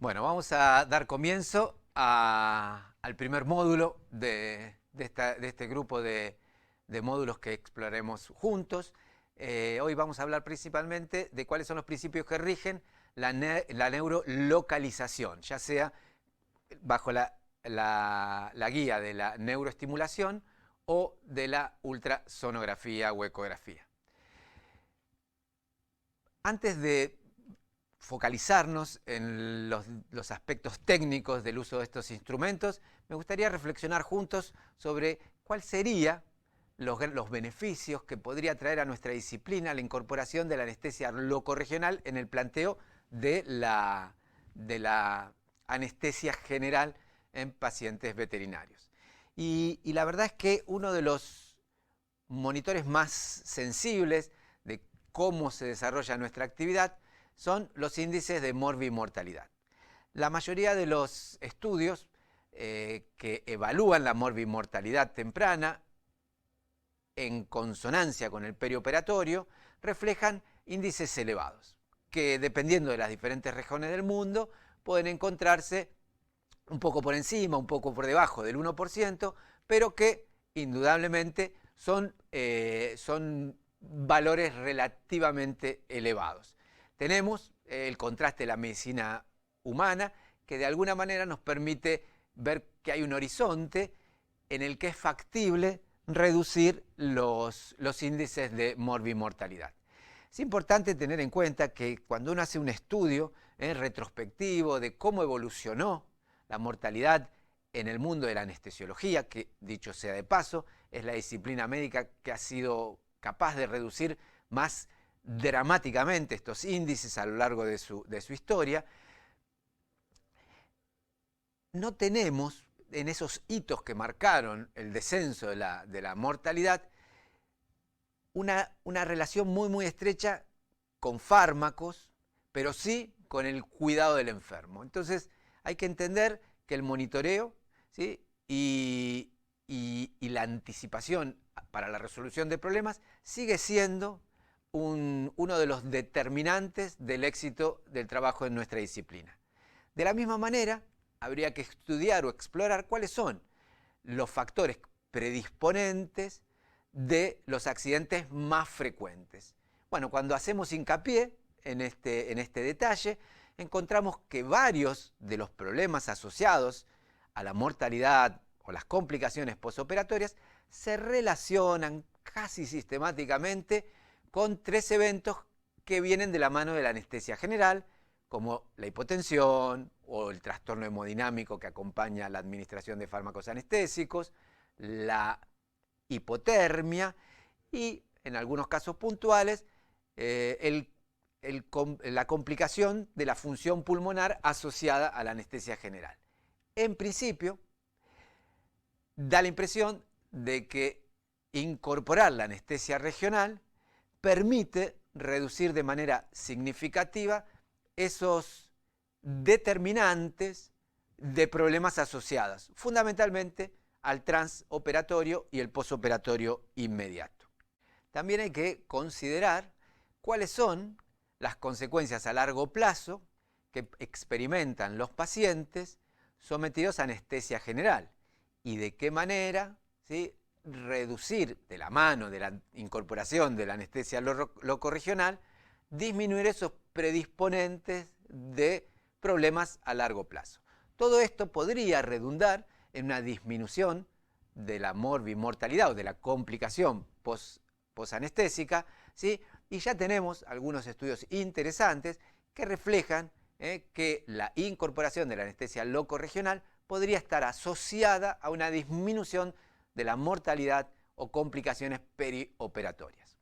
Bueno, vamos a dar comienzo al primer módulo de este grupo de módulos que exploraremos juntos. Hoy vamos a hablar principalmente de cuáles son los principios que rigen la neurolocalización, ya sea bajo la guía de la neuroestimulación o de la ultrasonografía o ecografía. Antes de focalizarnos en los aspectos técnicos del uso de estos instrumentos, me gustaría reflexionar juntos sobre cuál sería los beneficios que podría traer a nuestra disciplina la incorporación de la anestesia locorregional en el planteo de la anestesia general en pacientes veterinarios. Y la verdad es que uno de los monitores más sensibles de cómo se desarrolla nuestra actividad son los índices de morbimortalidad. La mayoría de los estudios que evalúan la morbimortalidad temprana en consonancia con el perioperatorio reflejan índices elevados, que dependiendo de las diferentes regiones del mundo pueden encontrarse un poco por encima, un poco por debajo del 1%, pero que indudablemente son valores relativamente elevados. Tenemos el contraste de la medicina humana, que de alguna manera nos permite ver que hay un horizonte en el que es factible reducir los índices de morbimortalidad. Es importante tener en cuenta que cuando uno hace un estudio retrospectivo de cómo evolucionó la mortalidad en el mundo de la anestesiología, que dicho sea de paso, es la disciplina médica que ha sido capaz de reducir más dramáticamente estos índices a lo largo de su historia, no tenemos en esos hitos que marcaron el descenso de la mortalidad una relación muy estrecha con fármacos, pero sí con el cuidado del enfermo. Entonces hay que entender que el monitoreo, ¿sí?, y la anticipación para la resolución de problemas sigue siendo uno de los determinantes del éxito del trabajo en nuestra disciplina. De la misma manera, habría que estudiar o explorar cuáles son los factores predisponentes de los accidentes más frecuentes. Bueno, cuando hacemos hincapié en este detalle, encontramos que varios de los problemas asociados a la mortalidad o las complicaciones posoperatorias se relacionan casi sistemáticamente con tres eventos que vienen de la mano de la anestesia general, como la hipotensión o el trastorno hemodinámico que acompaña la administración de fármacos anestésicos, la hipotermia y, en algunos casos puntuales, la complicación de la función pulmonar asociada a la anestesia general. En principio, da la impresión de que incorporar la anestesia regional permite reducir de manera significativa esos determinantes de problemas asociados, fundamentalmente al transoperatorio y el posoperatorio inmediato. También hay que considerar cuáles son las consecuencias a largo plazo que experimentan los pacientes sometidos a anestesia general y de qué manera, ¿sí?, reducir de la mano de la incorporación de la anestesia locorregional, disminuir esos predisponentes de problemas a largo plazo. Todo esto podría redundar en una disminución de la morbimortalidad o de la complicación posanestésica, ¿sí? Y ya tenemos algunos estudios interesantes que reflejan que la incorporación de la anestesia locorregional podría estar asociada a una disminución de la mortalidad o complicaciones perioperatorias.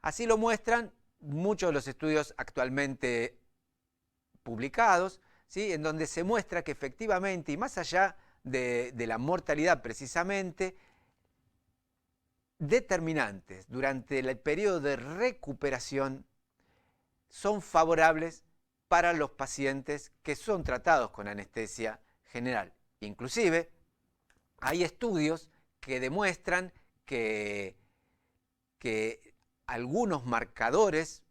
Así lo muestran muchos de los estudios actualmente publicados, ¿sí?, en donde se muestra que efectivamente, y más allá de la mortalidad precisamente, determinantes durante el periodo de recuperación son favorables para los pacientes que son tratados con anestesia general. Inclusive, hay estudios que demuestran que algunos marcadores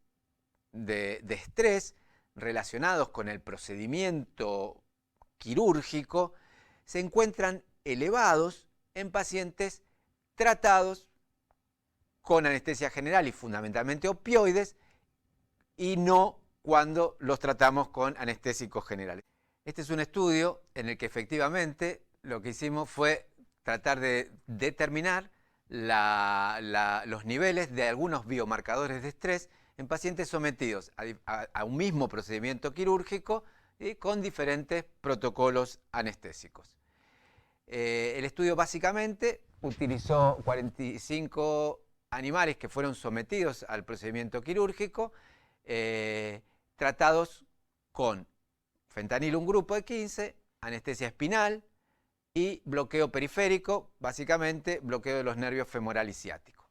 de estrés relacionados con el procedimiento quirúrgico se encuentran elevados en pacientes tratados con anestesia general y fundamentalmente opioides, y no cuando los tratamos con anestésicos generales. Este es un estudio en el que efectivamente lo que hicimos fue tratar de determinar los niveles de algunos biomarcadores de estrés en pacientes sometidos a un mismo procedimiento quirúrgico y con diferentes protocolos anestésicos. El estudio básicamente utilizó 45 animales que fueron sometidos al procedimiento quirúrgico, tratados con fentanilo un grupo de 15, anestesia espinal y bloqueo periférico, básicamente bloqueo de los nervios femoral y ciático.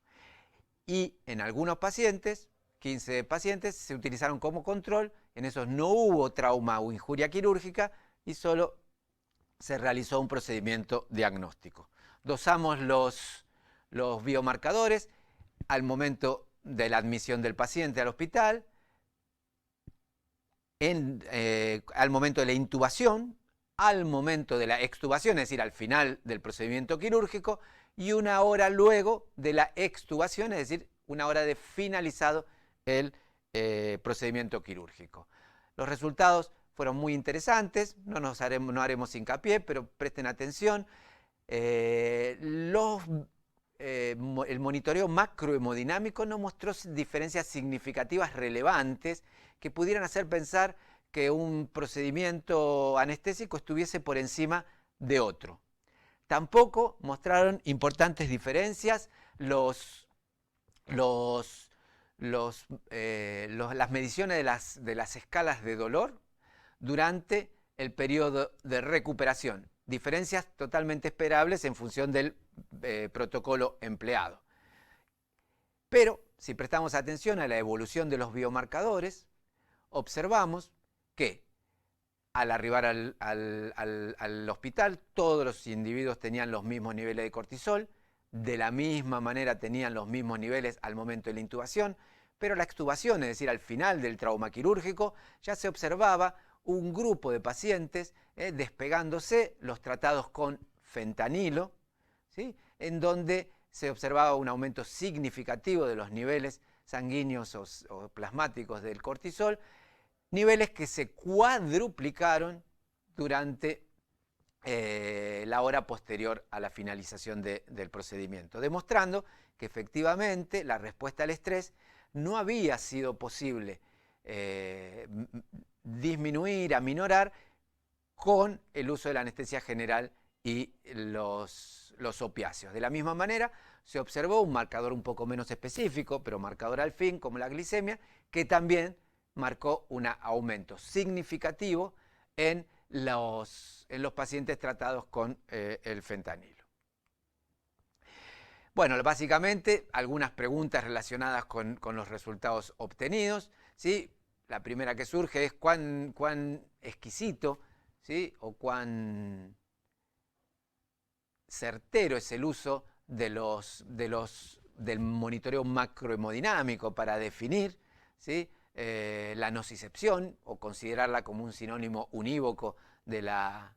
Y en algunos pacientes, 15 pacientes, se utilizaron como control, en esos no hubo trauma o injuria quirúrgica y solo se realizó un procedimiento diagnóstico. Dosamos los biomarcadores al momento de la admisión del paciente al hospital, al momento de la intubación, al momento de la extubación, es decir, al final del procedimiento quirúrgico, y una hora luego de la extubación, es decir, una hora de finalizado el procedimimiento quirúrgico. Los resultados fueron muy interesantes, no haremos hincapié, pero presten atención. El monitoreo macrohemodinámico no mostró diferencias significativas relevantes que pudieran hacer pensar que un procedimiento anestésico estuviese por encima de otro. Tampoco mostraron importantes diferencias las mediciones de las escalas de dolor durante el periodo de recuperación. Diferencias totalmente esperables en función del protocolo empleado. Pero si prestamos atención a la evolución de los biomarcadores, observamos que al arribar al hospital todos los individuos tenían los mismos niveles de cortisol, de la misma manera tenían los mismos niveles al momento de la intubación, pero la extubación, es decir, al final del trauma quirúrgico, ya se observaba un grupo de pacientes despegándose, los tratados con fentanilo, ¿sí?, en donde se observaba un aumento significativo de los niveles sanguíneos o plasmáticos del cortisol, niveles que se cuadruplicaron durante la hora posterior a la finalización del procedimiento, demostrando que efectivamente la respuesta al estrés no había sido posible disminuir, aminorar con el uso de la anestesia general y los opiáceos. De la misma manera, se observó un marcador un poco menos específico, pero marcador al fin, como la glicemia, que también marcó un aumento significativo en los pacientes tratados con el fentanilo. Bueno, básicamente algunas preguntas relacionadas con los resultados obtenidos, ¿sí? La primera que surge es cuán exquisito, ¿sí?, o cuán certero es el uso del monitoreo macrohemodinámico para definir, ¿sí?, la nocicepción o considerarla como un sinónimo unívoco de la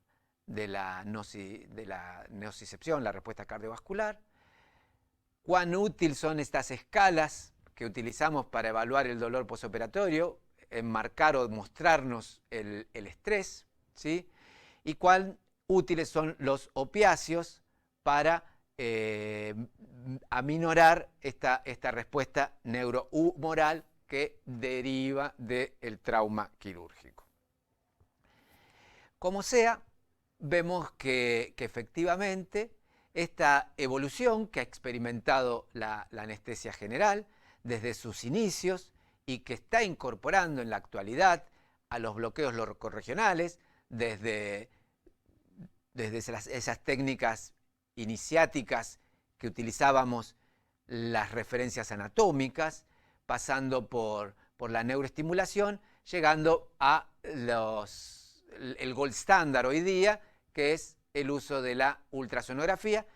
nocicepción, la respuesta cardiovascular. Cuán útil son estas escalas que utilizamos para evaluar el dolor posoperatorio, enmarcar o mostrarnos el estrés, ¿sí?, y cuán útiles son los opiáceos para aminorar esta respuesta neurohumoral que deriva del trauma quirúrgico. Como sea, vemos que efectivamente esta evolución que ha experimentado la anestesia general desde sus inicios y que está incorporando en la actualidad a los bloqueos locorregionales desde esas técnicas iniciáticas que utilizábamos, las referencias anatómicas, pasando por la neuroestimulación, llegando a el gold standard hoy día, que es el uso de la ultrasonografía,